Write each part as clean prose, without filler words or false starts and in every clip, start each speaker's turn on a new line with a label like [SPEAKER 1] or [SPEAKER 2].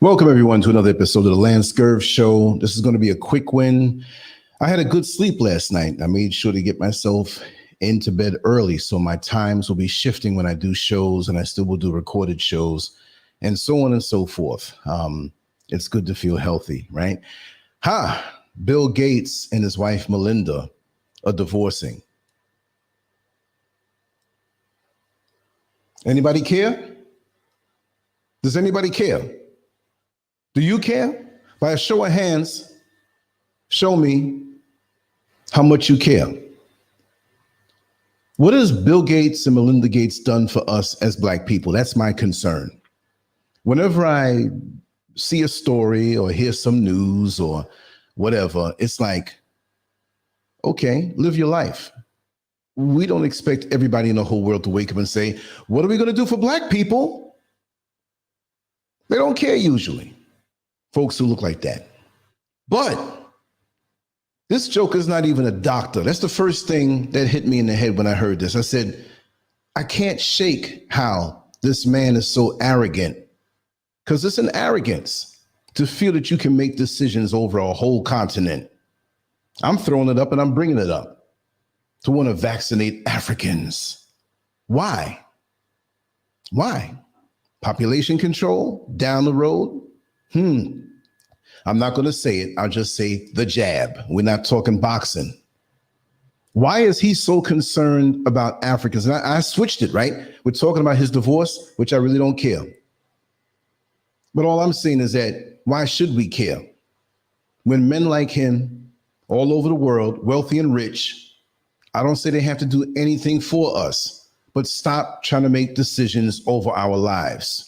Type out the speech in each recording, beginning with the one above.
[SPEAKER 1] Welcome, everyone, to another episode of the Lancescurv Show. This is going to be a quick win. I had a good sleep last night. I made sure to get myself into bed early, so my times will be shifting when I do shows, and I still will do recorded shows, and so on and so forth. It's good to feel healthy, right? Bill Gates and his wife, Melinda, are divorcing. Anybody care? Does anybody care? Do you care? By a show of hands, show me how much you care. What has Bill Gates and Melinda Gates done for us as Black people? That's my concern. Whenever I see a story or hear some news or whatever, it's like, okay, live your life. We don't expect everybody in the whole world to wake up and say, what are we going to do for Black people? They don't care usually. Folks who look like that. But this joker's not even a doctor. That's the first thing that hit me in the head when I heard this. I said, I can't shake how this man is so arrogant, because it's an arrogance to feel that you can make decisions over a whole continent. I'm throwing it up and I'm bringing it up to want to vaccinate Africans. Why? Why? Population control down the road? I'm not going to say it. I'll just say the jab. We're not talking boxing. Why is he so concerned about Africans? And I switched it, right? We're talking about his divorce, which I really don't care. But all I'm saying is that why should we care? When men like him all over the world, wealthy and rich, I don't say they have to do anything for us, but stop trying to make decisions over our lives.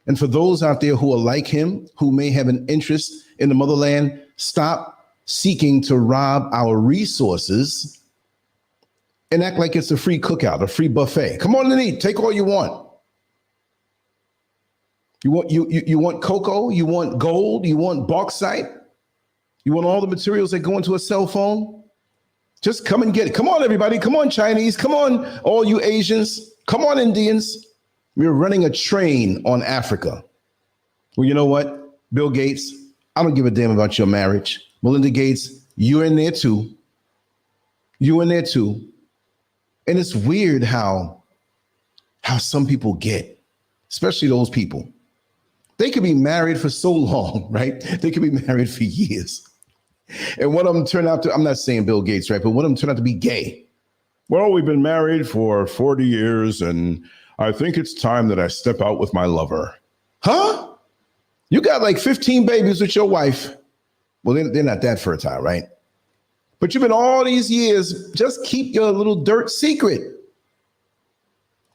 [SPEAKER 1] And for those out there who are like him, who may have an interest in the motherland, stop seeking to rob our resources and act like it's a free cookout, a free buffet. Come on and eat, take all you want. You want cocoa, you want gold, you want bauxite, you want all the materials that go into a cell phone? Just come and get it. Come on, everybody. Come on, Chinese. Come on, all you Asians. Come on, Indians. We're running a train on Africa. Well, you know what, Bill Gates, I don't give a damn about your marriage. Melinda Gates, you're in there too. You in there too. And it's weird how some people get, especially those people. They could be married for so long, right? They could be married for years. And one of them turned out to, I'm not saying Bill Gates, right? But one of them turned out to be gay. Well, we've been married for 40 years and I think it's time that I step out with my lover. Huh? You got like 15 babies with your wife. Well, they're not that fertile, right? But you've been all these years, just keep your little dirt secret.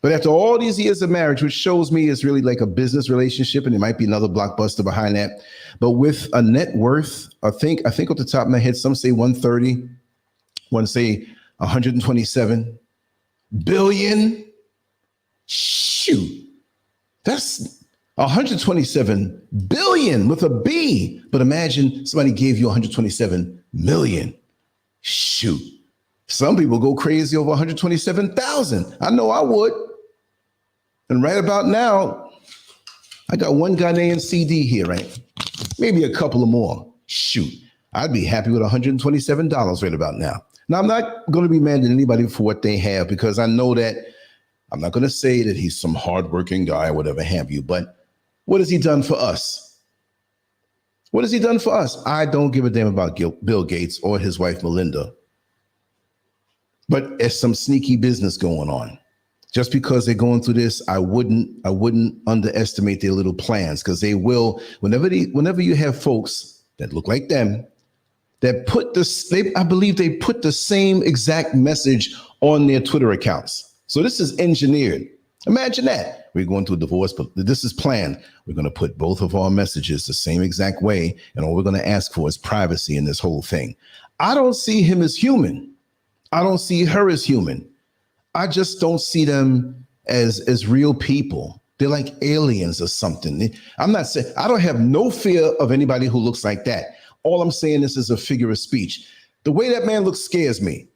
[SPEAKER 1] But after all these years of marriage, which shows me it's really like a business relationship, and there might be another blockbuster behind that. But with a net worth, I think off the top of my head, some say 130, one say 127 billion. Shoot, that's 127 billion with a B. But imagine somebody gave you 127 million. Shoot, some people go crazy over 127,000. I know I would. And right about now, I got one Ghanaian CD here, right? Maybe a couple of more. Shoot, I'd be happy with $127 right about now. Now, I'm not going to be mad at anybody for what they have, because I know that I'm not going to say that he's some hardworking guy or whatever have you, but what has he done for us? What has he done for us? I don't give a damn about Bill Gates or his wife, Melinda. But there's some sneaky business going on. Just because they're going through this, I wouldn't underestimate their little plans, because they will, whenever you have folks that look like them, that put this, I believe they put the same exact message on their Twitter accounts. So this is engineered. Imagine that. We're going through a divorce, but this is planned. We're going to put both of our messages the same exact way, and all we're going to ask for is privacy in this whole thing. I don't see him as human. I don't see her as human. I just don't see them as real people. They're like aliens or something. I'm not saying, I don't have no fear of anybody who looks like that. All I'm saying, this is a figure of speech. The way that man looks scares me.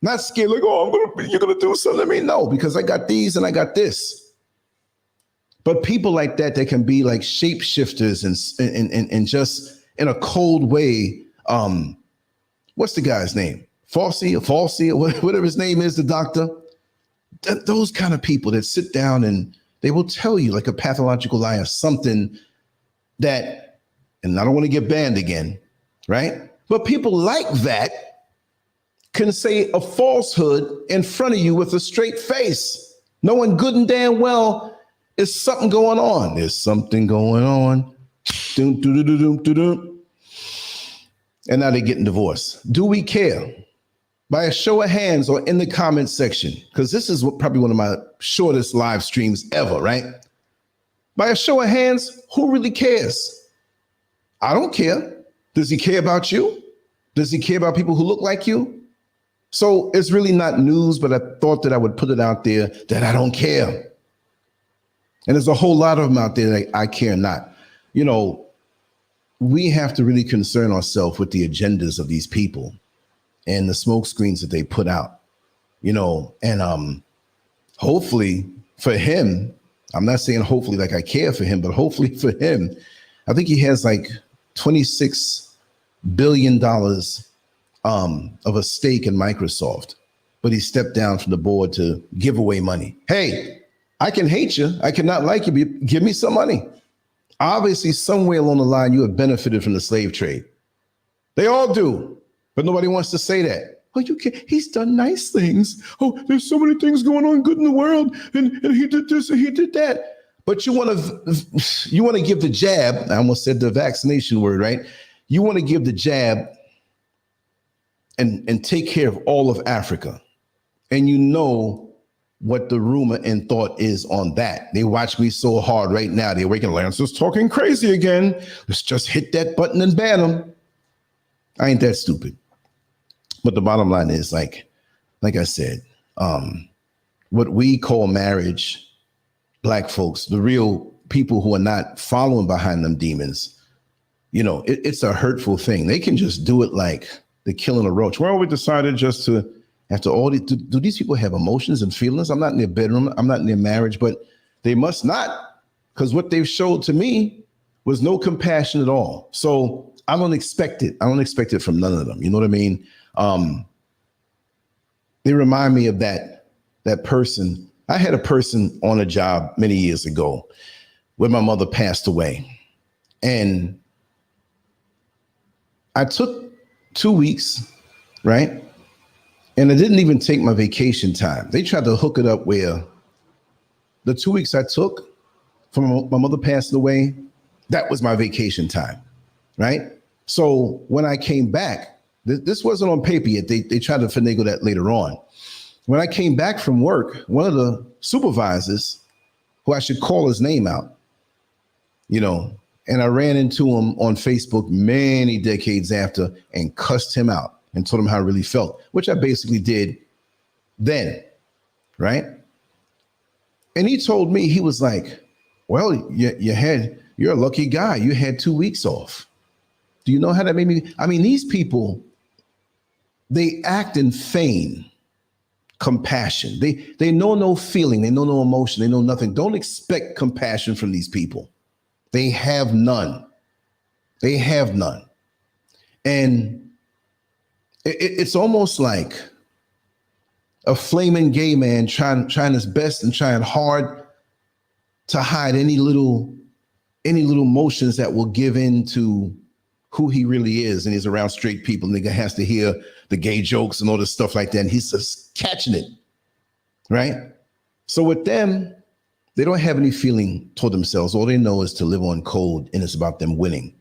[SPEAKER 1] Not scared like, oh, you're gonna do something to me. No, because I got these and I got this. But people like that, they can be like shapeshifters and just in a cold way. What's the guy's name? Falsey, or whatever his name is, the doctor. Those kind of people that sit down and they will tell you like a pathological liar something that, and I don't want to get banned again, right? But people like that can say a falsehood in front of you with a straight face, knowing good and damn well there's something going on. There's something going on. Doom, doom, doom, doom, doom, doom. And now they're getting divorced. Do we care? By a show of hands or in the comment section, because this is probably one of my shortest live streams ever, right? By a show of hands, who really cares? I don't care. Does he care about you? Does he care about people who look like you? So it's really not news, but I thought that I would put it out there that I don't care. And there's a whole lot of them out there that I care not. You know, we have to really concern ourselves with the agendas of these people and the smoke screens that they put out, you know, and hopefully for him, I'm not saying hopefully like I care for him, but hopefully for him, I think he has like $26 billion of a stake in Microsoft, but he stepped down from the board to give away money. Hey, I can hate you. I cannot like you, but give me some money. Obviously, somewhere along the line, you have benefited from the slave trade. They all do, but nobody wants to say that. Oh, you can't. He's done nice things. Oh, there's so many things going on good in the world, and he did this and he did that. But you want to give the jab. I almost said the vaccination word, right? You want to give the jab and take care of all of Africa, and you know what the rumor and thought is on that. They watch me so hard right now. They're waking Lance's talking crazy again. Let's just hit that button and ban them. I ain't that stupid. But the bottom line is, like I said, what we call marriage, Black folks, the real people who are not following behind them demons, you know, it's a hurtful thing. They can just do it like they're killing a roach. Well, we decided just to, after all, do these people have emotions and feelings? I'm not in their bedroom. I'm not in their marriage, but they must not, because what they've showed to me was no compassion at all. So I don't expect it. I don't expect it from none of them. You know what I mean? They remind me of that person. I had a person on a job many years ago when my mother passed away. And I took 2 weeks, right? And I didn't even take my vacation time. They tried to hook it up where the 2 weeks I took from my mother passing away, that was my vacation time, right? So when I came back, this wasn't on paper yet. They tried to finagle that later on. When I came back from work, one of the supervisors, who I should call his name out, you know, and I ran into him on Facebook many decades after and cussed him out and told him how I really felt, which I basically did then, right? And he told me, he was like, well, you're a lucky guy. You had 2 weeks off. Do you know how that made me? I mean, these people, they act and feign compassion. They know no feeling. They know no emotion. They know nothing. Don't expect compassion from these people. They have none. They have none. And it's almost like a flaming gay man trying his best and trying hard to hide any little emotions that will give in to who he really is. And he's around straight people, and he has to hear the gay jokes and all this stuff like that. And he's just catching it, right? So with them, they don't have any feeling toward themselves. All they know is to live on code, and it's about them winning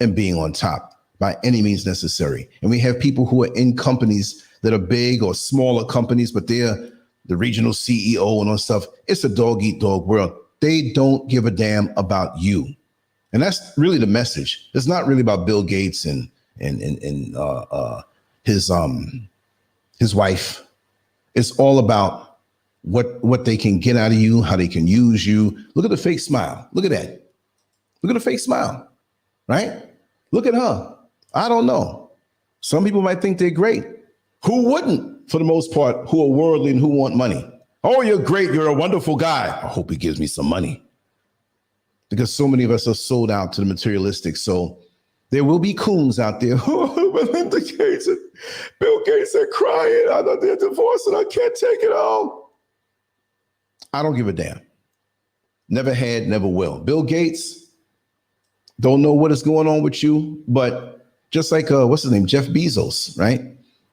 [SPEAKER 1] and being on top by any means necessary. And we have people who are in companies that are big or smaller companies, but they're the regional CEO and all stuff. It's a dog eat dog world. They don't give a damn about you. And that's really the message. It's not really about Bill Gates and his wife. It's all about what they can get out of you, how they can use you. Look at the fake smile. Look at that. Look at the fake smile, right? Look at her. I don't know. Some people might think they're great. Who wouldn't, for the most part, who are worldly and who want money? Oh, you're great. You're a wonderful guy. I hope he gives me some money. because so many of us are sold out to the materialistic. So there will be coons out there. Oh, Melinda Gates and Bill Gates are crying. I know they're divorced and I can't take it on. I don't give a damn. Never had, never will. Bill Gates, don't know what is going on with you, but just like, what's his name? Jeff Bezos, right?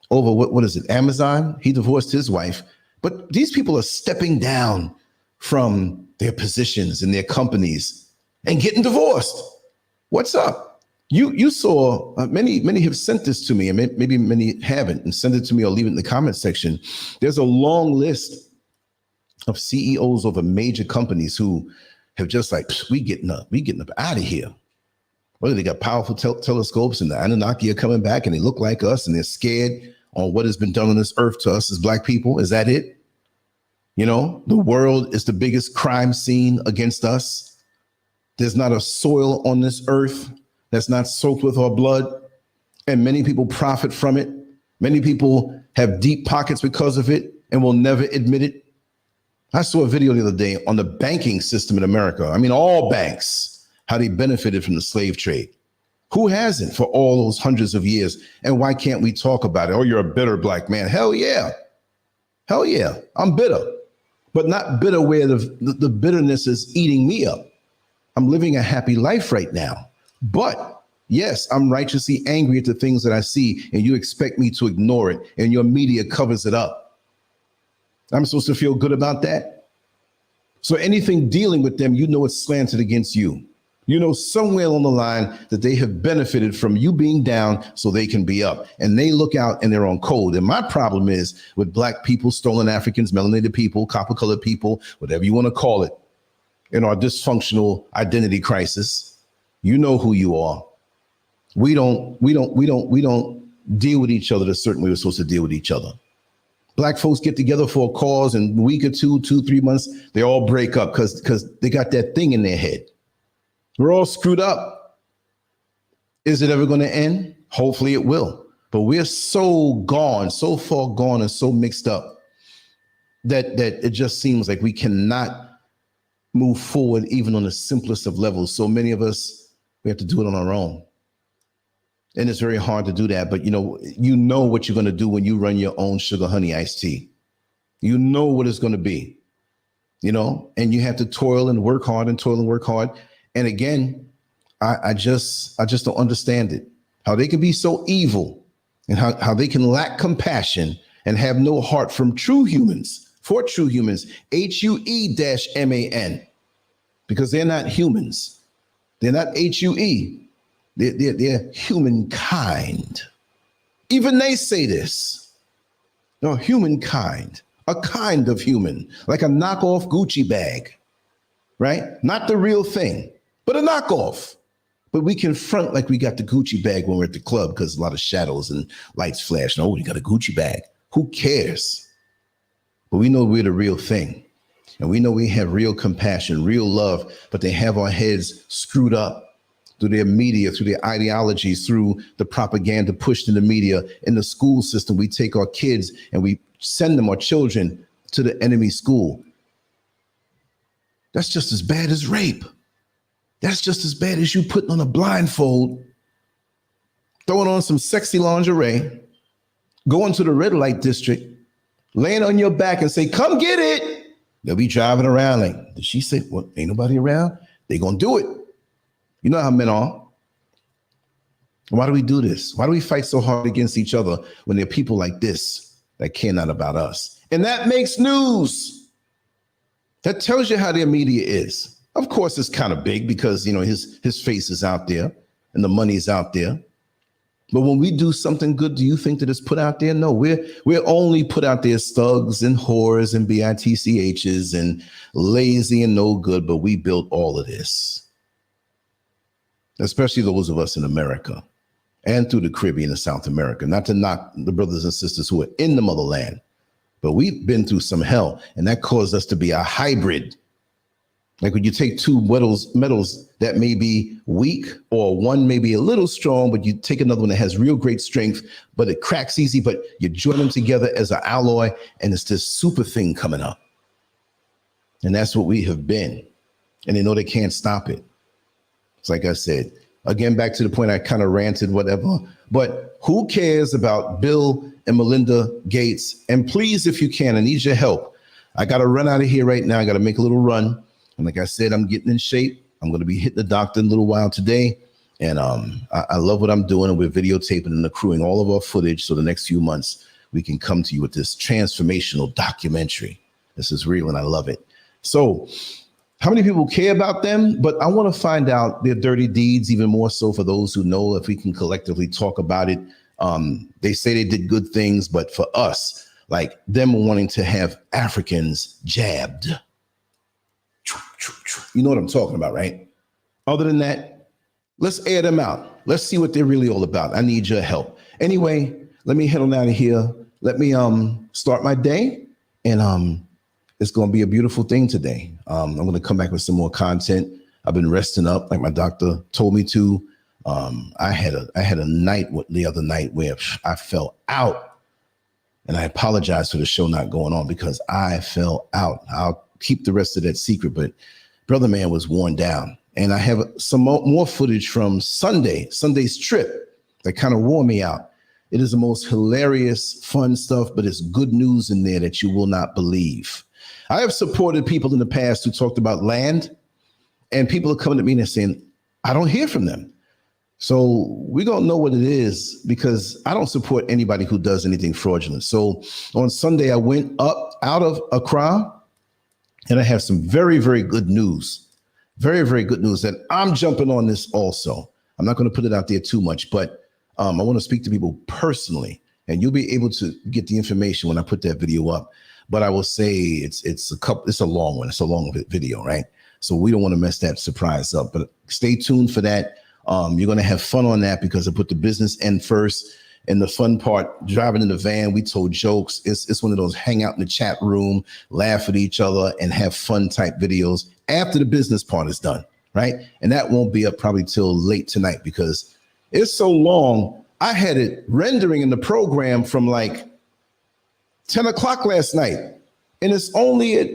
[SPEAKER 1] Over what is it? Amazon. He divorced his wife. But these people are stepping down from their positions in their companies and getting divorced. What's up? You saw many have sent this to me, and maybe many haven't, and send it to me or leave it in the comment section. There's a long list of CEOs of major companies who have just like, we getting up out of here. Well, they got powerful telescopes, and the Anunnaki are coming back, and they look like us, and they're scared on what has been done on this earth to us as Black people. Is that it? You know, the world is the biggest crime scene against us. There's not a soil on this earth that's not soaked with our blood, and many people profit from it. Many people have deep pockets because of it and will never admit it. I saw a video the other day on the banking system in America. I mean, all banks, how they benefited from the slave trade. Who hasn't for all those hundreds of years? And why can't we talk about it? Oh, you're a bitter Black man. Hell yeah. Hell yeah. I'm bitter, but not bitter where the bitterness is eating me up. I'm living a happy life right now. But yes, I'm righteously angry at the things that I see, and you expect me to ignore it, and your media covers it up. I'm supposed to feel good about that? So anything dealing with them, you know it's slanted against you. You know somewhere along the line that they have benefited from you being down so they can be up. And they look out and they're on code. And my problem is with Black people, stolen Africans, melanated people, copper-colored people, whatever you want to call it, in our dysfunctional identity crisis. You know who you are. We don't deal with each other the certain way we're supposed to deal with each other. Black folks get together for a cause, and a week or 2-3 months, they all break up because they got that thing in their head. We're all screwed up. Is it ever going to end? Hopefully it will. But we're so gone, so far gone, and so mixed up that it just seems like we cannot move forward even on the simplest of levels. So many of us, we have to do it on our own. And it's very hard to do that. But you know what you're going to do when you run your own sugar honey iced tea. You know what it's going to be, and you have to toil and work hard and toil and work hard. And again, I just don't understand it, how they can be so evil and how they can lack compassion and have no heart for true humans, HUE-MAN, because they're not humans. They're not HUE. They're humankind. Even they say this. No, humankind, a kind of human, like a knockoff Gucci bag, right? Not the real thing, but a knockoff. But we can front like we got the Gucci bag when we're at the club because a lot of shadows and lights flash. Oh, you got a Gucci bag. Who cares? But we know we're the real thing. And we know we have real compassion, real love, but they have our heads screwed up through their media, through their ideologies, through the propaganda pushed in the media. In the school system, we take our kids and we send them, our children, to the enemy school. That's just as bad as rape. That's just as bad as you putting on a blindfold, throwing on some sexy lingerie, going to the red light district, laying on your back and say, come get it. They'll be driving around like, did she say, well, ain't nobody around? They gonna do it. You know how men are. Why do we do this? Why do we fight so hard against each other when there are people like this that care not about us? And that makes news. That tells you how their media is. Of course, it's kind of big because, his face is out there and the money is out there. But when we do something good, do you think that it's put out there? No, we're only put out there as thugs and whores and bitchs and lazy and no good, but we built all of this. Especially those of us in America and through the Caribbean and South America, not to knock the brothers and sisters who are in the motherland, but we've been through some hell, and that caused us to be a hybrid. Like when you take two metals that may be weak or one may be a little strong, but you take another one that has real great strength, but it cracks easy, but you join them together as an alloy and it's this super thing coming up. And that's what we have been. and they know they can't stop it. It's like I said, again, back to the point I kind of ranted, whatever, but who cares about Bill and Melinda Gates? And please, if you can, I need your help. I got to run out of here right now. I got to make a little run. And like I said, I'm getting in shape. I'm going to be hitting the doctor in a little while today. And I love what I'm doing. And we're videotaping and accruing all of our footage. So the next few months, we can come to you with this transformational documentary. This is real and I love it. So how many people care about them? But I want to find out their dirty deeds, even more so for those who know, if we can collectively talk about it. They say they did good things, but for us, like them wanting to have Africans jabbed. You know what I'm talking about, right? Other than that, let's air them out. Let's see what they're really all about. I need your help. Anyway, let me head on out of here. Let me start my day. And it's going to be a beautiful thing today. I'm going to come back with some more content. I've been resting up like my doctor told me to. I had a night the other night where I fell out. And I apologize for the show not going on because I fell out. I'll keep the rest of that secret, but brother man was worn down. And I have some more footage from Sunday's trip that kind of wore me out. It is the most hilarious, fun stuff, but it's good news in there that you will not believe. I have supported people in the past who talked about land, and people are coming to me and they're saying, I don't hear from them. So we're going to know what it is because I don't support anybody who does anything fraudulent. So on Sunday, I went out of Accra, and I have some very, very good news. Very, very good news that I'm jumping on this also. I'm not going to put it out there too much, but I want to speak to people personally, and you'll be able to get the information when I put that video up. But I will say it's a long one. It's a long video, right? So we don't want to mess that surprise up, but stay tuned for that. You're going to have fun on that because I put the business end first. And the fun part, driving in the van, we told jokes. It's one of those hang out in the chat room, laugh at each other, and have fun type videos after the business part is done, right? And that won't be up probably till late tonight because it's so long. I had it rendering in the program from like 10 o'clock last night, and it's only at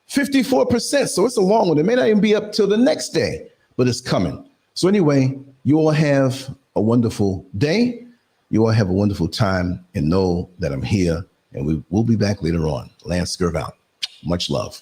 [SPEAKER 1] 54%. So it's a long one. It may not even be up till the next day, but it's coming. So anyway, you all have a wonderful day. You all have a wonderful time and know that I'm here, and we will be back later on. Lancescurv out. Much love.